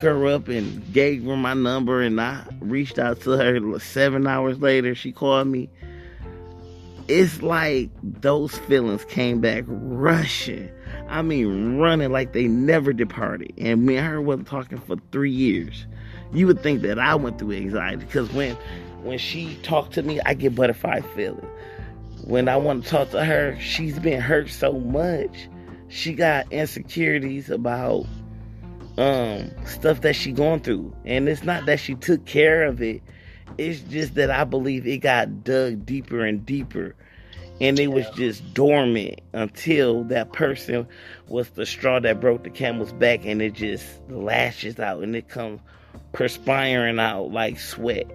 her up and gave her my number, and I reached out to her 7 hours later. She called me. It's like those feelings came back rushing. I mean, running like they never departed. And me and her wasn't talking for 3 years. You would think that I went through anxiety because when she talked to me, I get butterfly feeling. When I want to talk to her, she's been hurt so much. She got insecurities about stuff that she going through, and it's not that she took care of it. It's just that I believe it got dug deeper and deeper, and it was just dormant until that person was the straw that broke the camel's back, and it just lashes out and it comes perspiring out like sweat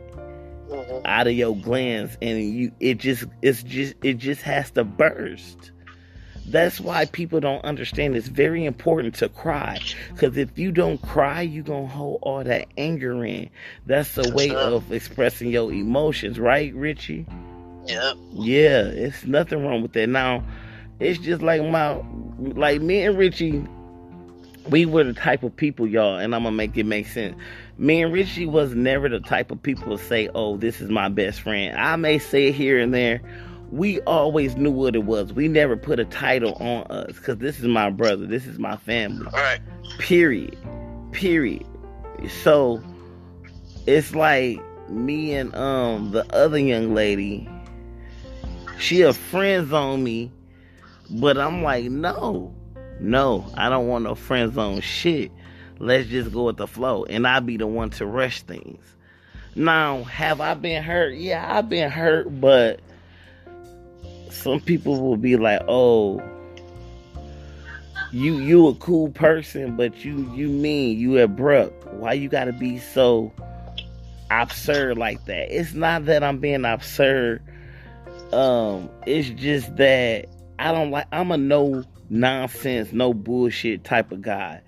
out of your glands, and it just has to burst. That's why people don't understand it's very important to cry. Because if you don't cry, you're going to hold all that anger in. That's a way of expressing your emotions, right, Richie? Yep. Yeah, it's nothing wrong with that. Now, it's just like me and Richie, we were the type of people, y'all, and I'm going to make it make sense. Me and Richie was never the type of people to say, oh, this is my best friend. I may say it here and there. We always knew what it was. We never put a title on us because this is my brother. This is my family. All right. Period. So it's like me and the other young lady. She a friend zone me, but I'm like, no, I don't want no friend zone shit. Let's just go with the flow, and I'll be the one to rush things. Now, have I been hurt? Yeah, I've been hurt, but some people will be like, oh, you a cool person, but you mean, you abrupt. Why you gotta be so absurd like that? It's not that I'm being absurd. It's just that I'm a no nonsense, no bullshit type of guy.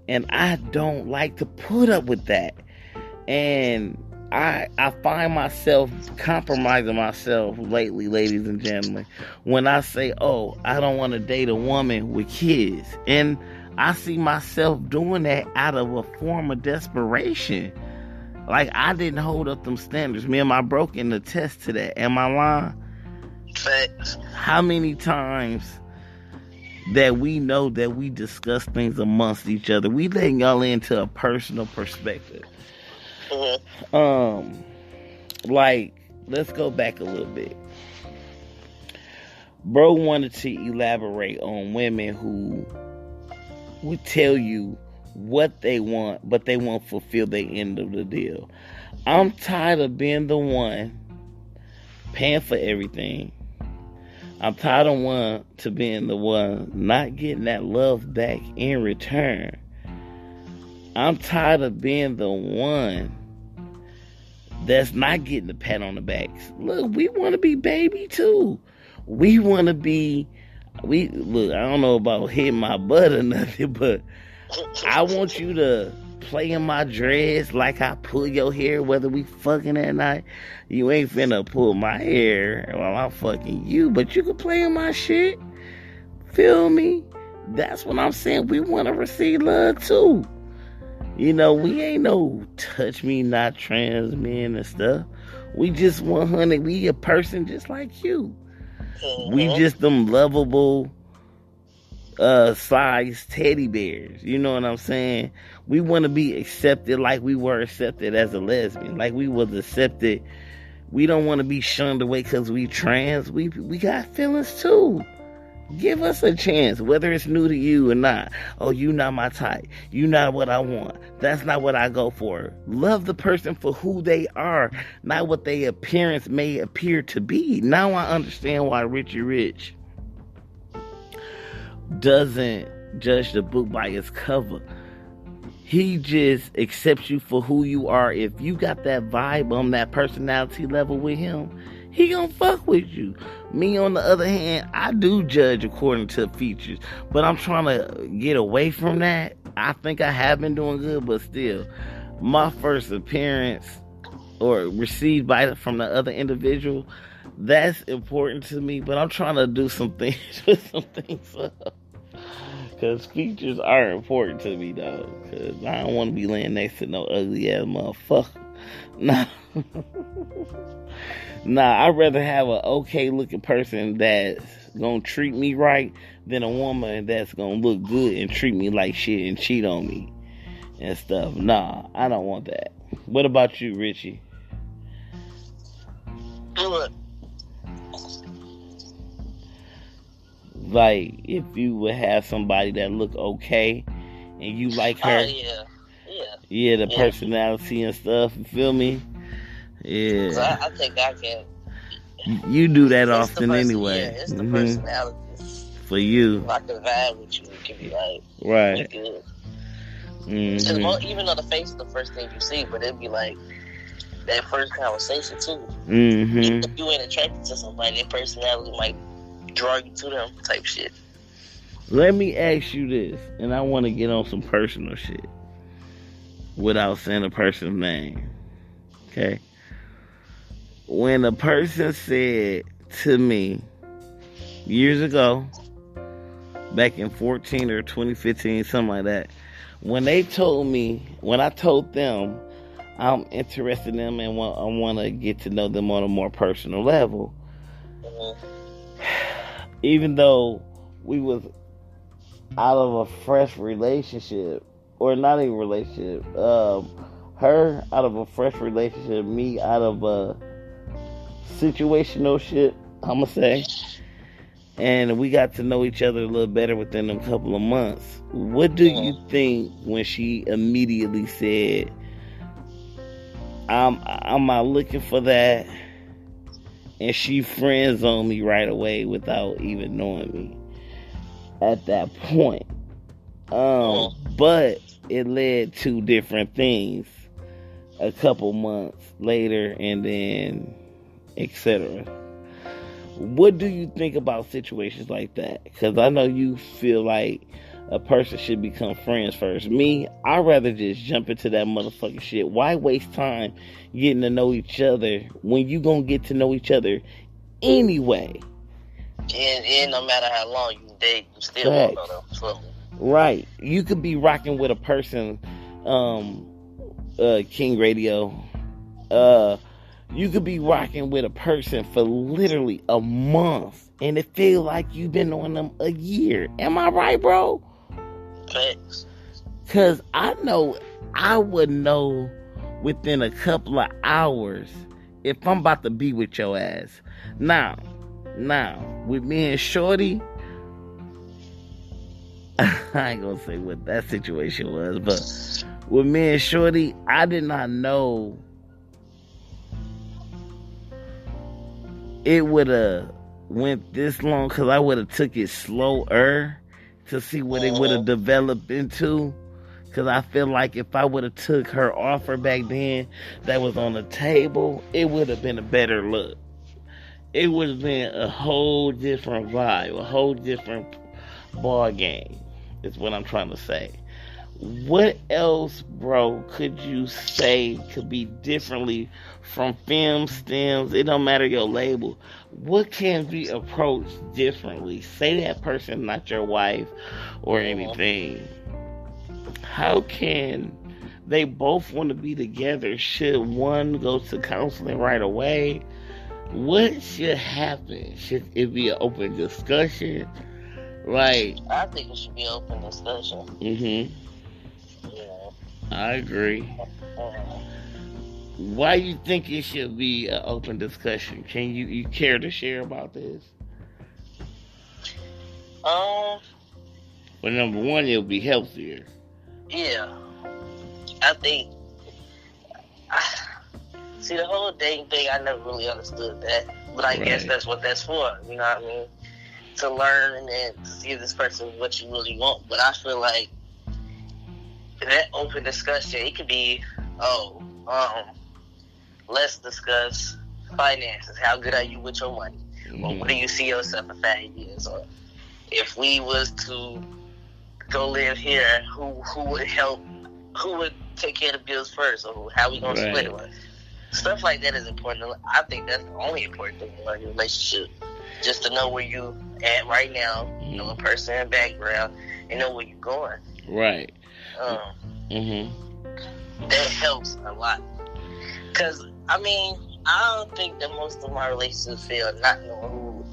And I don't like to put up with that. And I find myself compromising myself lately, ladies and gentlemen, when I say, oh, I don't want to date a woman with kids. And I see myself doing that out of a form of desperation. Like, I didn't hold up them standards. Me and my bro can attest to that. Am I lying? Facts. How many times that we know that we discuss things amongst each other, we letting y'all into a personal perspective. Like, let's go back a little bit. Bro wanted to elaborate on women who would tell you what they want, but they won't fulfill the end of the deal. I'm tired of being the one paying for everything. I'm tired of being the one not getting that love back in return. I'm tired of being the one that's not getting the pat on the back. Look, we want to be baby too. We want to be, look, I don't know about hitting my butt or nothing, but I want you to play in my dreads like I pull your hair, whether we fucking at night. You ain't finna pull my hair while I'm fucking you, but you can play in my shit. Feel me? That's what I'm saying. We want to receive love too. You know, we ain't no touch me not trans men and stuff. We just 100. We a person just like you. We just them lovable size teddy bears. You know what I'm saying? We want to be accepted like we were accepted as a lesbian. Like we was accepted. We don't want to be shunned away because we trans. We got feelings too. Give us a chance, whether it's new to you or not. Oh, you not my type. You not what I want. That's not what I go for. Love the person for who they are, not what their appearance may appear to be. Now I understand why Richie Rich doesn't judge the book by its cover. He just accepts you for who you are. If you got that vibe on that personality level with him, he gonna fuck with you. Me, on the other hand, I do judge according to features, but I'm trying to get away from that. I think I have been doing good, but still, my first appearance or received from the other individual, that's important to me. But I'm trying to do some things, put some things up. Because features are important to me, though. Because I don't want to be laying next to no ugly ass motherfucker. Nah. Nah, I'd rather have an okay looking person that's gonna treat me right than a woman that's gonna look good and treat me like shit and cheat on me and stuff. Nah, I don't want that. What about you, Richie? Look, Like, if you would have somebody that look okay and you like her, yeah, the personality and stuff, you feel me? Yeah. So I think I can. You do that It's often the anyway. Yeah, it's the personality. For you. If I can vibe with you, it can be like, right. Good. Mm-hmm. Even though the face is the first thing you see, but it'd be like that first conversation too. Mm-hmm. If you ain't attracted to somebody, their personality might draw you to them type shit. Let me ask you this, and I want to get on some personal shit without saying a person's name. Okay? When a person said to me years ago, back in 14 or 2015, something like that, when I told them I'm interested in them and I want to get to know them on a more personal level, even though we was out of a fresh relationship, or not even relationship, her out of a fresh relationship, me out of a situational shit, I'ma say, and we got to know each other a little better within a couple of months. What do you think when she immediately said, I'm not looking for that, and she friend zoned me right away without even knowing me at that point? But it led to different things a couple months later, and then etc. What do you think about situations like that? Because I know you feel like a person should become friends first. Me, I'd rather just jump into that motherfucking shit. Why waste time getting to know each other when you gonna get to know each other anyway? And no matter how long you date, you still won't know them. So. Right. You could be rocking with a person, King Radio, you could be rocking with a person for literally a month, and it feel like you've been on them a year. Am I right, bro? Thanks. Because I know I would know within a couple of hours if I'm about to be with your ass. Now, with me and Shorty, I ain't gonna say what that situation was, but with me and Shorty, I did not know it would have went this long, because I would have took it slower to see what it would have developed into. Because I feel like if I would have took her offer back then that was on the table, it would have been a better look. It would have been a whole different vibe, a whole different ball game, is what I'm trying to say. What else, bro, could you say could be differently from film stems? It don't matter your label. What can be approached differently? Say that person not your wife or anything. How can they both want to be together? Should one go to counseling right away? What should happen? Should it be an open discussion? Like, I think it should be an open discussion. Mm-hmm. Yeah. I agree. Why you think it should be an open discussion? Can you care to share about this? Well, number one, it'll be healthier. Yeah. I think. See, the whole dating thing, I never really understood that. But I guess that's what that's for. You know what I mean? To learn and to see if this person is what you really want. But I feel like that open discussion, it could be, let's discuss finances. How good are you with your money? Mm-hmm. Or where do you see yourself in 5 years? Or if we was to go live here, who would help? Who would take care of the bills first? Or how we gonna split it? Stuff like that is important. I think that's the only important thing in a relationship. Just to know where you at right now, know a person and background, and know where you're going. Right. That helps a lot. Cause I mean, I don't think that most of my relationships fail not knowing who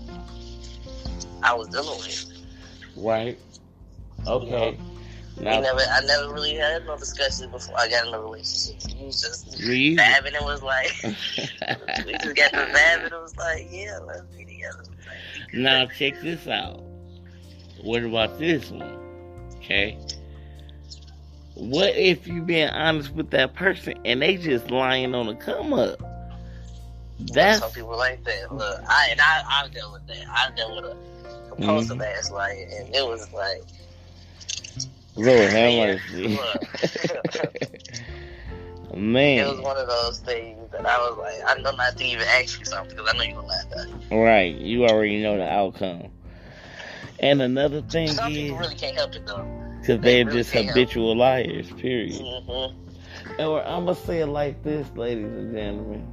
I was dealing with. Right. Okay. You know, I never really had no discussions before I got in a relationship. It was just really? vabbing. It was like we just got to vabbing. It was like, yeah, let's be together. Now check this out. What about this one? Okay. What if you being honest with that person and they just lying on the come up? That's some people like that. Look, I dealt with that. I dealt with a compulsive ass liar, and it was like, Lord have mercy. Man, it was one of those things that I was like, I know not to even ask you something because I know you're gonna lie about it. Right, you already know the outcome. And another thing some is, people really can't help it though, because they're really just habitual liars. Period. Or I'm gonna say it like this, ladies and gentlemen.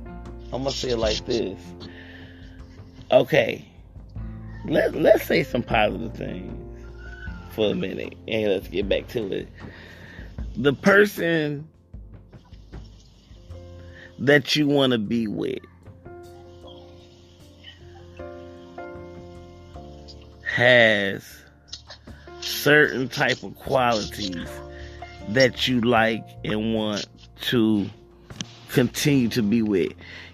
I'm gonna say it like this. Okay, let's say some positive things for a minute, and let's get back to it. The person that you want to be with has certain type of qualities that you like and want to continue to be with.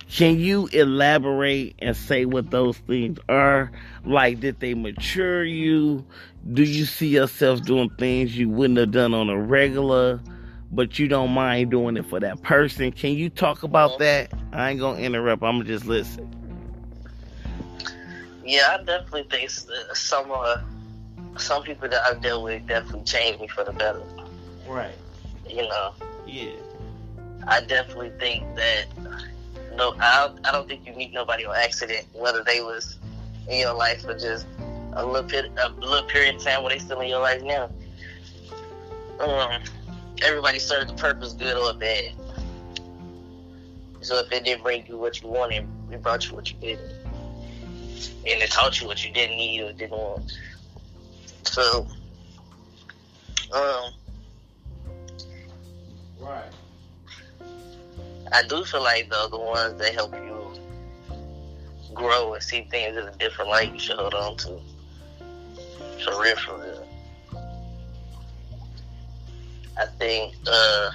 Can you elaborate and say what those things are? Like, did they mature you? Do you see yourself doing things you wouldn't have done on a regular, but you don't mind doing it for that person? Can you talk about that? I ain't gonna interrupt. I'm gonna just listen. Yeah, I definitely think some people that I've dealt with definitely changed me for the better. Right. You know. Yeah. I definitely think that. No, I don't think you meet nobody on accident, whether they was in your life for just a little period of time where they still in your life now. Everybody serves a purpose, good or bad. So if it didn't bring you what you wanted, it brought you what you didn't. And it taught you what you didn't need or didn't want. So, right. I do feel like, though, the ones that help you grow and see things in a different light, you should hold on to. For real, for real. I think the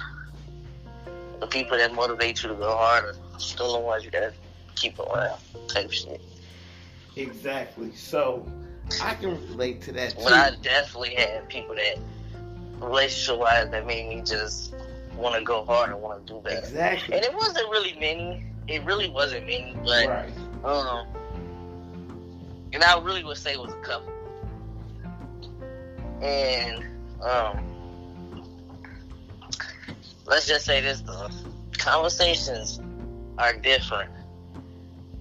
people that motivate you to go harder still the ones you gotta keep around, type shit. Exactly. So, I can relate to that, too. But I definitely had people that, relationship-wise, that made me just want to go hard and want to do better. Exactly. And it wasn't really many. It really wasn't many, but right. And I really would say it was a couple. And let's just say this though: conversations are different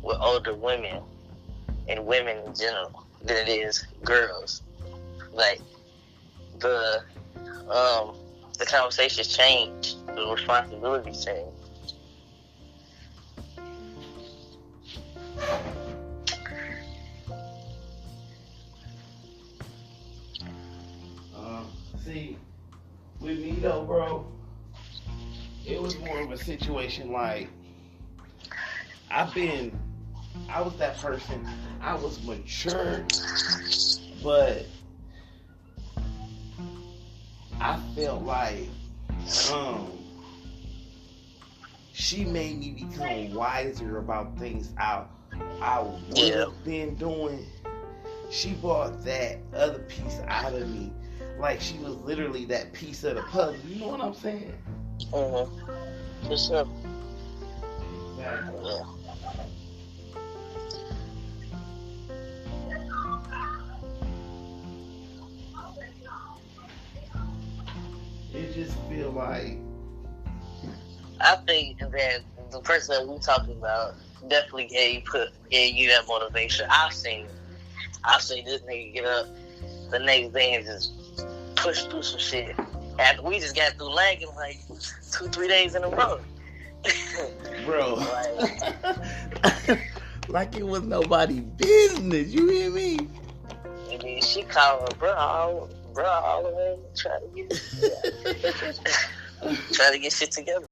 with older women and women in general than it is girls. Like the conversations change, the responsibilities change. See, with me though, bro, it was more of a situation like I was that person. I was mature, but I felt like she made me become wiser about things I would have been doing. She brought that other piece out of me. Like she was literally that piece of the puzzle. You know what I'm saying? For sure. Yeah. It just feel like I think that the person that we're talking about definitely gave you that motivation. I've seen this nigga get up the next day and just push through some shit. After we just got through lagging like 2-3 days in a row. Bro. Like it was nobody's business. You hear me? I mean, she called her, bro. bro all the way, try to get shit together.